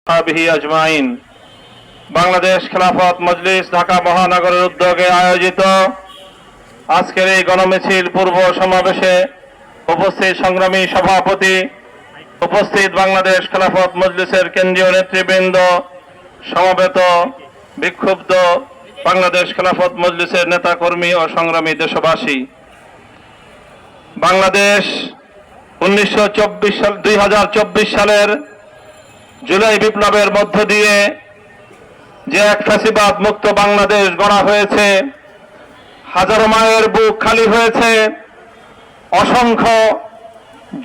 আজমাইন। বাংলাদেশ খেলাফত মজলিস ঢাকা মহানগরের উদ্যোগে আয়োজিত আজকের এই গণমিছিল পূর্ব সমাবেশে উপস্থিত সংগ্রামী সভাপতি, উপস্থিত বাংলাদেশ খেলাফত মজলিসের কেন্দ্রীয় নেতৃবৃন্দ, সমবেত বিক্ষুব্ধ বাংলাদেশ খেলাফত মজলিসের নেতাকর্মী ও সংগ্রামী দেশবাসী, বাংলাদেশ 2024 সালের জুলাই বিপ্লবের মধ্য দিয়ে যে এক ফ্যাসিবাদ মুক্ত বাংলাদেশ গড়া হয়েছে, হাজারো মায়ের বুক খালি হয়েছে, অসংখ্য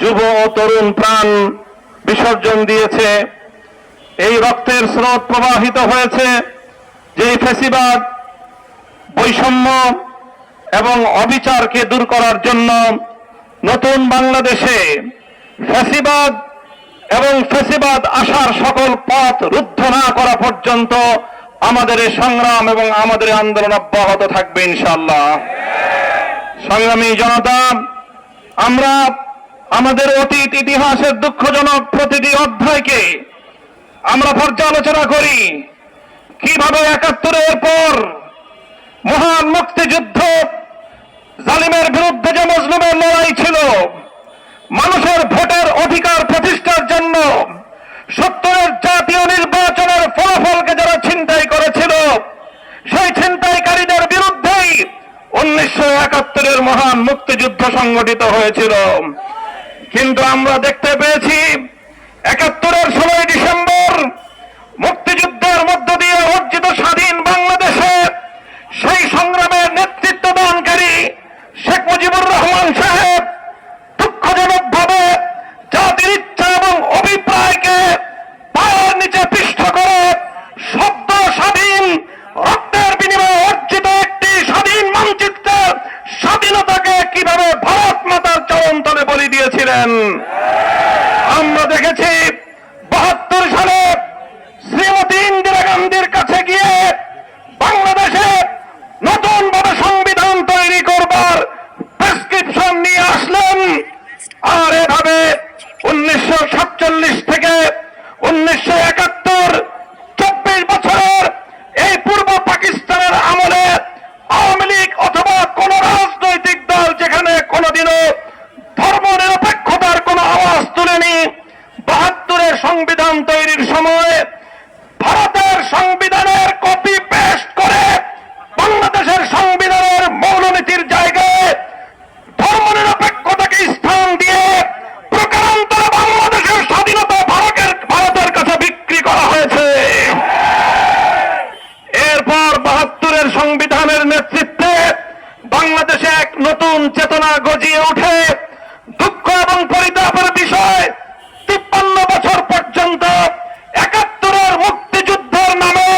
যুব ও তরুণ প্রাণ বিসর্জন দিয়েছে, এই রক্তের স্রোত প্রবাহিত হয়েছে। যে ফ্যাসিবাদ, বৈষম্য এবং অবিচারকে দূর করার জন্য নতুন বাংলাদেশে ফ্যাসিবাদ এবং ফ্যাসিবাদ আসার সকল পথ রুদ্ধ না করা পর্যন্ত আমাদের এই সংগ্রাম এবং আমাদের আন্দোলন অব্যাহত থাকবে ইনশাআল্লাহ। সংগ্রামী জনতা, আমরা আমাদের অতীত ইতিহাসের দুঃখজনক প্রতিটি অধ্যায়কে আমরা পর্যালোচনা করি। কিভাবে ৭১-এর পর মহান মুক্তিযুদ্ধ, জালিমের বিরুদ্ধে যে মজলুমের লড়াই ছিল, মানুষের ভোটের অধিকার প্রতিষ্ঠার জন্য ৭০-এর জাতীয় নির্বাচনের ফলাফলকে যারা ছিনতাই করেছিল, সেই ছিনতাইকারীদের বিরুদ্ধেই ১৯৭১-এর মহান মুক্তিযুদ্ধ সংগঠিত হয়েছিল। কিন্তু আমরা দেখতে পেয়েছি ৭১-এর ১৬ই ডিসেম্বর মুক্তিযুদ্ধের মধ্য দিয়ে অর্জিত স্বাধীন বাংলাদেশে সেই সংগ্রামের নেতৃত্ব দানকারী শেখ মুজিবুর রহমান সাহেব দুঃখজনকভাবে জাতির ইচ্ছা এবং অভিপ্রায়কে পায়ের নিচে পিষ্ট করে শব্দ স্বাধীন, রক্তের বিনিময়ে অর্জিত একটি স্বাধীন মানচিত্রের স্বাধীনতাকে কিভাবে ভারত মাতার চরণ তলে বলি দিয়েছিলেন। আমরা দেখেছি ৭২ সালে শ্রীমতী ইন্দিরা গান্ধীর কাছে গিয়ে বাংলাদেশে নতুন ভাবে সংবিধান তৈরি করবার প্রেসক্রিপশন নিয়ে আসলেন। আর এভাবে ১৯৪৭ থেকে ১৯৭১, ২৪ বছরের এই পূর্ব পাকিস্তানের আমলে আওয়ামী লীগ অথবা কোন রাজনৈতিক দল যেখানে কোনোদিনও ধর্ম নিরপেক্ষতার কোন আওয়াজ তুলেনি, ৭২-এর সংবিধান তৈরির সময় ভারতের সংবিধানের কপি পেস্ট করে বাংলাদেশের সংবিধানের মৌলনীতির জায়গায় ধর্মনিরপেক্ষতাকে স্থান দিয়ে প্রকারান্তরে বাংলাদেশের স্বাধীনতা ভারতের কাছে বিক্রি করা হয়েছে। এরপর ৭২-এর সংবিধানের নেতৃত্বে বাংলাদেশে এক নতুন চেতনা গজিয়ে ওঠে। দুঃখ এবং পরিতাপের বিষয়, ৫৩ বছর পর্যন্ত ৭১-এর মুক্তিযুদ্ধের নামে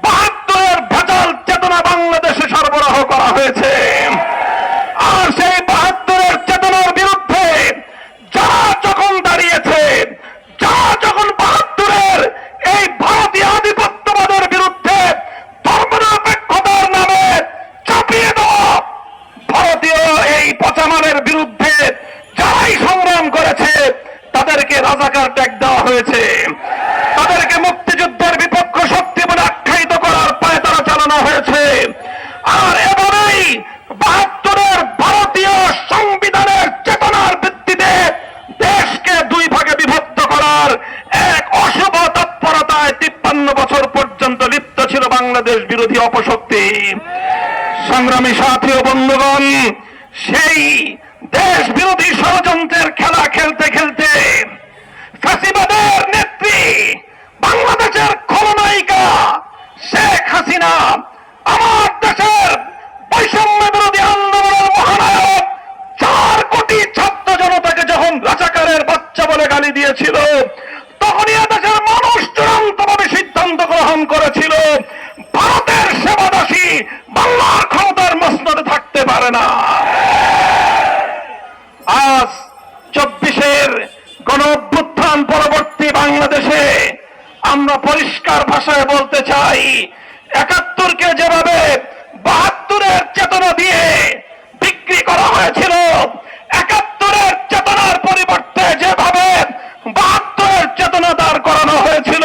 ৭২-এর ভেজাল চেতনা বাংলাদেশে সরবরাহ করা হয়েছে। আর সেই ৭২-এর চেতনার বিরুদ্ধে যারা যখন দাঁড়িয়েছে, যারা যখন ৭২-এর এই ভারতীয় আধিপত্যবাদের বিরুদ্ধে ধর্মনিরপেক্ষতার নামে চাপিয়ে দেওয়া ভারতীয় এই পচামানের বিরুদ্ধে যারাই সংগ্রাম করেছে, তাদেরকে রাজাকার ট্যাগ দেওয়া হয়েছে, তাদেরকে মুক্তিযুদ্ধের বিপক্ষ শক্তি বলে আখ্যায়িত করার পায়তারা চালানো হয়েছে। আর এভাবেই ৭২-এর ভারতীয় সংবিধানের চেতনার ভিত্তিতে দেশকে দুই ভাগে বিভক্ত করার এক অশুভ তৎপরতায় ৫৩ বছর পর্যন্ত লিপ্ত ছিল বাংলাদেশ বিরোধী অপশক্তি। সংগ্রামী সাথী ও বন্ধুগণ, সেই দেশ বিরোধী ষড়যন্ত্রের খেলা খেলতে খেলতে ফ্যাসিবাদের নেত্রী, বাংলাদেশের খলনায়িকা শেখ হাসিনা, আমার দেশের বৈষম্য বিরোধী আন্দোলনের মহানায়ক ৪ কোটি ছাত্র জনতাকে যখন রাজাকারের বাচ্চা বলে গালি দিয়েছিল, তখনই দেশের মানুষ চূড়ান্তভাবে সিদ্ধান্ত গ্রহণ করেছিল ভারতের সেবাদাসী বাংলার ক্ষমতার মসনদে থাকতে পারে না। আজ ২৪-এর গণঅভ্যুত্থান পরবর্তী বাংলাদেশে আমরা পরিষ্কার ভাষায় বলতে চাই, ৭১-কে যেভাবে ৭২-এর চেতনা দিয়ে বিক্রি করা হয়েছিল, ৭১-এর চেতনার পরিবর্তে যেভাবে ৭২-এর চেতনা দাঁড় করানো হয়েছিল,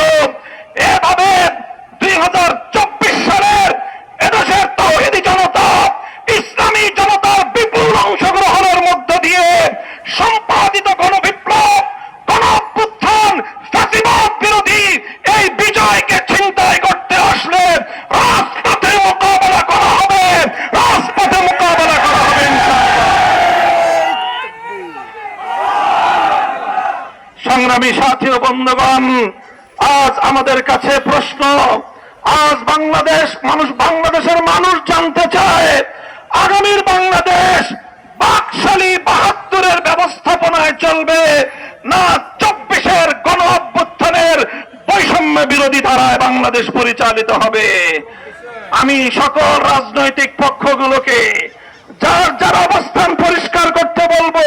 সংগ্রামী সাথী ও বন্ধুগণ, আজ আমাদের কাছে প্রশ্ন, আজ বাংলাদেশের মানুষ জানতে চায় আগামীর বাংলাদেশ বাকশালী ৭২-এর ব্যবস্থাপনায় চলবে না ২৪-এর গণ অভ্যুত্থানের বৈষম্য বিরোধী ধারায় বাংলাদেশ পরিচালিত হবে। আমি সকল রাজনৈতিক পক্ষগুলোকে যার যার অবস্থান পরিষ্কার করতে বলবো।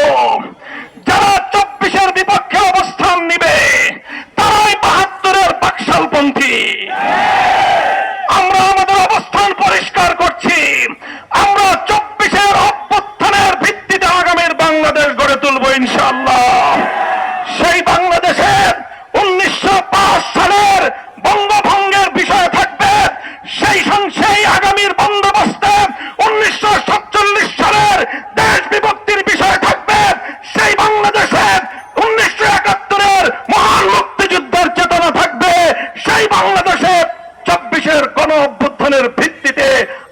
যারা ২৪-এর বিপক্ষে অবস্থান নিবে তারাই ৭২-এর বাকশালপন্থী। আমরা আমাদের অবস্থান পরিষ্কার করছি। আমরা ২৪-এর অভ্যুত্থানের ভিত্তিতে আগামীর বাংলাদেশ গড়ে তুলব ইনশাআল্লাহ। সেই বাংলাদেশের ১৯০৫ সালের বঙ্গভঙ্গের বিষয় থাকবে, সেই আগামীর বন্দোবস্তে ১৯৪৭ সালের দেশ বিভক্তির বিষয় থাকবে, সেই বাংলাদেশে ১৯৭১-এর মহান মুক্তিযুদ্ধের চেতনা থাকবে, সেই বাংলাদেশে ২৪-এর গণ অভ্যুত্থানের ভিত্তিতে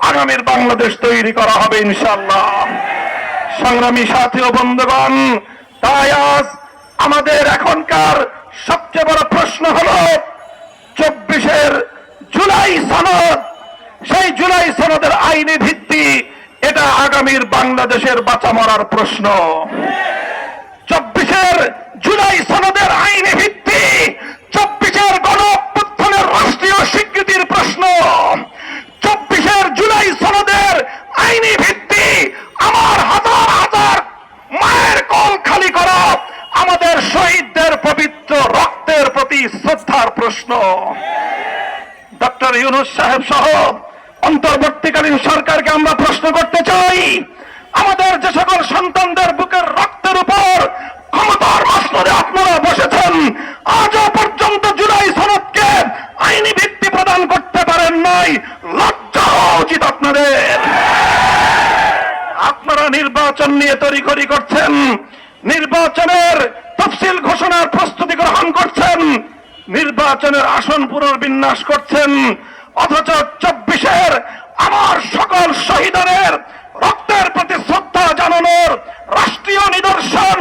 আগামীর বাংলাদেশ তৈরি করা হবে ইনশাআল্লাহ। সংগ্রামী সাথী ও বন্ধুগণ, তাই আজ আমাদের এখনকার সবচেয়ে বড় প্রশ্ন হলো ২৪-এর জুলাই সনদ, সেই জুলাই সনদের আইনি ভিত্তি, এটা আগামীর বাংলাদেশের বাঁচা মরার প্রশ্ন। ২৪-এর জুলাই সনদের আইনি ভিত্তি ২৪-এর গণ অভ্যুত্থানের রাষ্ট্রীয় স্বীকৃতির প্রশ্ন। ২৪-এর জুলাই সনদের আইনি ভিত্তি আমার হাজার হাজার মায়ের কোল খালি করা আমাদের শহীদদের পবিত্র রক্তের প্রতি শ্রদ্ধার প্রশ্ন। ডক্টর ইউনূস সাহেব সহ অন্তর্বর্তীকালীন সরকারকে আমরা প্রশ্ন করতে চাই, আমাদের যে সকল সন্তানদের বুকের রক্তের উপর ক্ষমতার মসনদে আপনারা বসেছেন, আজও পর্যন্ত জুলাই সনদকে আইনি ভিত্তি প্রদান করতে পারেন নাই। লজ্জা হওয়া উচিত আপনাদের। আপনারা নির্বাচন নিয়ে তড়িঘড়ি করছেন, নির্বাচনের তফসিল ঘোষণার প্রস্তুতি গ্রহণ করছেন, নির্বাচনের আসন পুনর্বিন্যাস করছেন, অথচ ২৪-এর আমার সকল শহীদের রক্তের প্রতি শ্রদ্ধা জানানোর রাষ্ট্রীয় নিদর্শন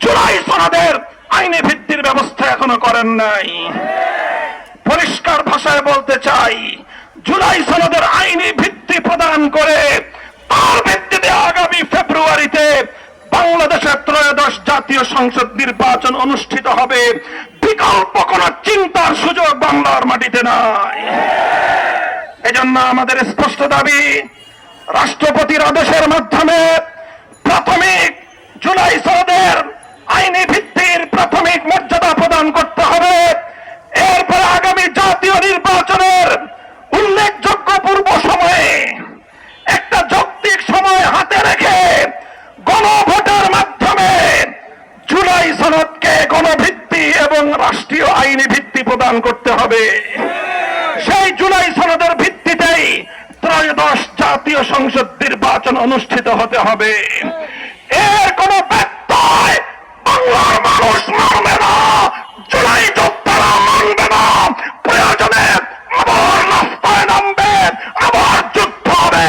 জুলাই সনদের আইনি ভিত্তির ব্যবস্থা এখনো করেন নাই। পরিষ্কার ভাষায় বলতে চাই, জুলাই সনদের আইনি ভিত্তি প্রদান করে তার ভিত্তিতে আগামী ফেব্রুয়ারিতে বাংলাদেশের ত্রয়োদশ জাতীয় সংসদ নির্বাচন অনুষ্ঠিত হবে। বিকল্প কোন চিন্তার সুযোগ বাংলার মাটিতে নাই। এজন্য আমাদের স্পষ্ট দাবি, রাষ্ট্রপতির আদেশের মাধ্যমে প্রাথমিক জুলাই সনদের আইনি ভিত্তির প্রাথমিক মর্যাদা প্রদান করতে হবে। এরপর আগামী জাতীয় নির্বাচনের উল্লেখযোগ্য পূর্ব সময়ে একটা যৌক্তিক সময় হাতে রেখে গণভোটের মাধ্যমে জুলাই সনদকে গণভিত্তি এবং রাষ্ট্রীয় আইনি ভিত্তি প্রদান করতে হবে। সেই জুলাই সনদের ভিত্তিতেই ত্রয়োদশ জাতীয় সংসদ নির্বাচন অনুষ্ঠিত হতে হবে। এর কোন ব্যত্যয় বাংলার মানুষ মানবে না, জুলাই যোদ্ধারা মানবে না। প্রয়োজনে আবার রাস্তায় নামবে, আবার যুদ্ধ হবে।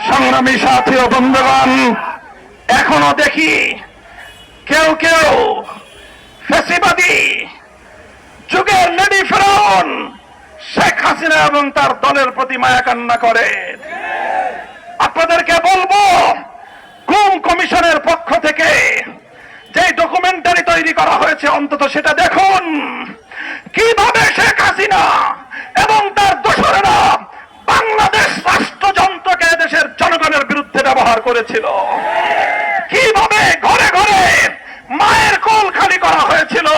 সংগ্রামী সাথী ও বন্ধুগণ, এখনো দেখি কেউ কেউ ফ্যাসিবাদী যুগের লেডি ফেরাউন শেখ হাসিনা এবং তার দলের প্রতি মায়া কান্না করে। আপনাদেরকে বলবো, গুম কমিশনের পক্ষ থেকে যে ডকুমেন্টারি তৈরি করা হয়েছে অন্তত সেটা দেখুন, কিভাবে শেখ হাসিনা এবং তার দোসরেরা বাংলাদেশ রাষ্ট্রযন্ত্রকে দেশের জনগণের বিরুদ্ধে ব্যবহার করেছিল, কিভাবে ঘরে ঘরে মায়ের কোল খালি করা হয়েছিল,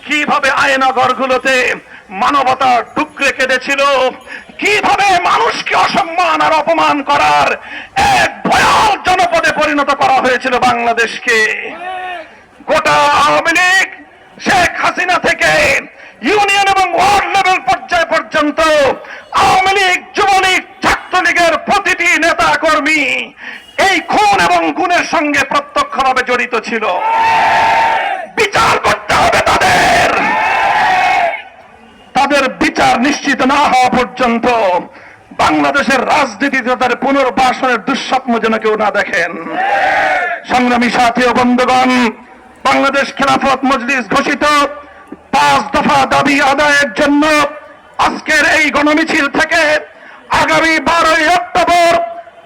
কিভাবে আয়নাঘরগুলোতে মানবতা টুকরে কেঁদেছিল, কিভাবে মানুষকে অসম্মান আর অপমান করার এক ভয়াল জনপদে পরিণত করা হয়েছিল বাংলাদেশকে। গোটা আওয়ামী লীগ শেখ হাসিনা থেকে ইউনিয়ন এবং ওয়ার্ড লেভেল পর্যায় পর্যন্ত আওয়ামী লীগ, যুবলীগ, ছাত্রলীগের প্রতিটি নেতা কর্মী এই খুন এবং গুণের সঙ্গে প্রত্যক্ষভাবে জড়িত ছিল। বিচার করতে হবে তাদের। তাদের বিচার নিশ্চিত না হওয়া পর্যন্ত বাংলাদেশের রাজনীতিতে তাদের পুনর্বাসনের দুঃস্বপ্ন যেন কেউ না দেখেন। সংগ্রামী সাথী ও বন্ধুগণ, বাংলাদেশ খেলাফত মজলিস ঘোষিত 5 দফা দাবি আদায়ের জন্য আজকের এই গণমিছিল থেকে আগামী 12ই অক্টোবর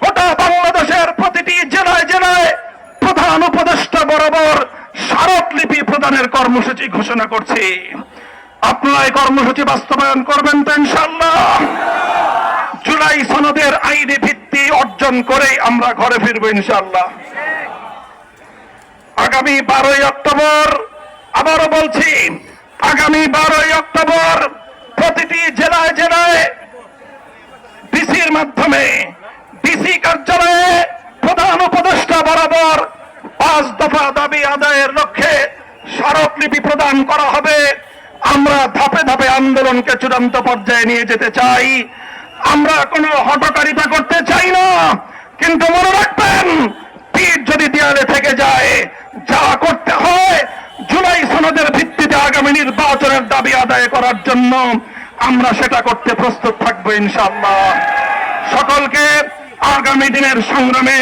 গোটা বাংলাদেশের প্রতিটি জেলায় জেলায় প্রধান উপদেষ্টা বরাবর স্মারকলিপি প্রদানের কর্মসূচি ঘোষণা করছি। আপনারা এই কর্মসূচি বাস্তবায়ন করবেন তো ইনশাআল্লাহ? জুলাই সনদের আইনি ভিত্তি অর্জন করেই আমরা ঘরে ফিরবো ইনশাআল্লাহ। আগামী 12ই অক্টোবর, আবারও বলছি, আগামী 12ই অক্টোবর প্রতিটি জেলায় জেলায় ডিসির মাধ্যমে ডিসি কার্যালয়ে প্রধান উপদেষ্টা বরাবর 5 দফা দাবি আদায়ের লক্ষ্যে স্মারকলিপি প্রদান করা হবে। আমরা ধাপে ধাপে আন্দোলনকে চূড়ান্ত পর্যায়ে নিয়ে যেতে চাই। আমরা কোনো হঠকারিতা করতে চাই না, কিন্তু মনে রাখবেন, পিঠ যদি দেয়ালে থেকে যায়, যা করতে হয় জুলাই সনদের ভিত্তিতে আগামী নির্বাচনের দাবি আদায় করার জন্য আমরা সেটা করতে প্রস্তুত থাকবো ইনশাআল্লাহ। সকলকে আগামী দিনের সংগ্রামে